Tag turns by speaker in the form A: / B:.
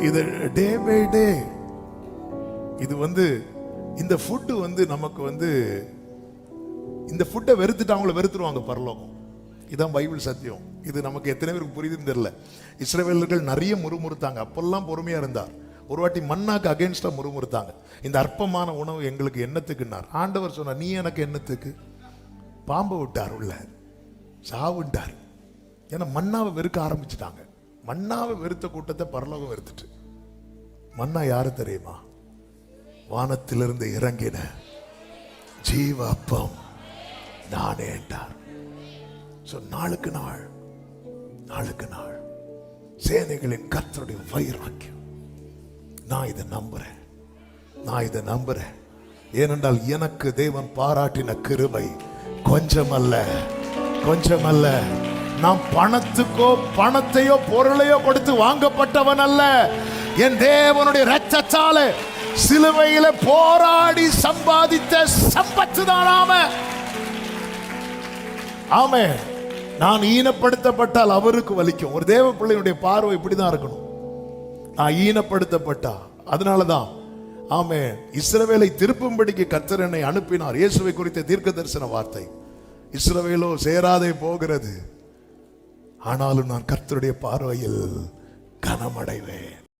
A: இது day by day இது இந்த ஃபுட்டு நமக்கு இந்த ஃபுட்டை வெறுத்துட்டு அவங்கள வெறுத்துருவாங்க பரலோகம். இதான் பைபிள் சத்தியம். இது நமக்கு எத்தனை பேருக்கு புரியுதுன்னு தெரியல. இஸ்ரவேலர்கள் நிறைய முறுமுறுத்தாங்க. அப்பெல்லாம் பொறுமையா இருந்தார். ஒரு வாட்டி மன்னாக்கு அகைன்ஸ்டா முறுமுறுத்தாங்க. இந்த அற்பமான உணவு எங்களுக்கு என்னத்துக்குன்னார். ஆண்டவர் சொன்னார், நீ எனக்கு என்னத்துக்கு? பாம்பை விட்டார், உள்ள சாவுண்டார். ஏன்னா மன்னாவை வெறுக்க ஆரம்பிச்சுட்டாங்க. மன்னாவை வெறுத்த கூட்டத்தை பரலோகம் வெறுத்துட்டு. மன்னா யாரு தெரியுமா? வானத்திலிருந்து இறங்கின ஜீவ அப்பம் நானே என்றார். நாளுக்கு நாள் நாளுக்கு நாள் சேனைகளின் கர்த்தருடைய வைராக்கியம். நான் இதை நம்புறேன். ஏனென்றால் எனக்கு தேவன் பாராட்டின கிருபை கொஞ்சமல்ல. நாம் பணத்தையோ பொருளையோ கொடுத்து வாங்கப்பட்டவன் அல்ல. என் தேவனுடைய இரத்தத்தாலே சிலுவையில போராடி சம்பாதித்த சம்பத்து தான். ஆமே. நான் ஈனப்படுத்தப்பட்டால் அவருக்கு வலிக்கும். ஒரு தேவ பிள்ளையுடைய பார்வை இப்படிதான் இருக்கணும். நான் ஈனப்படுத்தப்பட்டா, அதனாலதான் ஆமே இஸ்ரவேலை திருப்பும்படிக்கு கர்த்தர் என்னை அனுப்பினார். இயேசுவை குறித்த தீர்க்க தரிசன வார்த்தை. இஸ்ரவேலோ சேராதே போகிறது, ஆனாலும் நான் கர்த்தருடைய பார்வையில் கனமடைவேன்.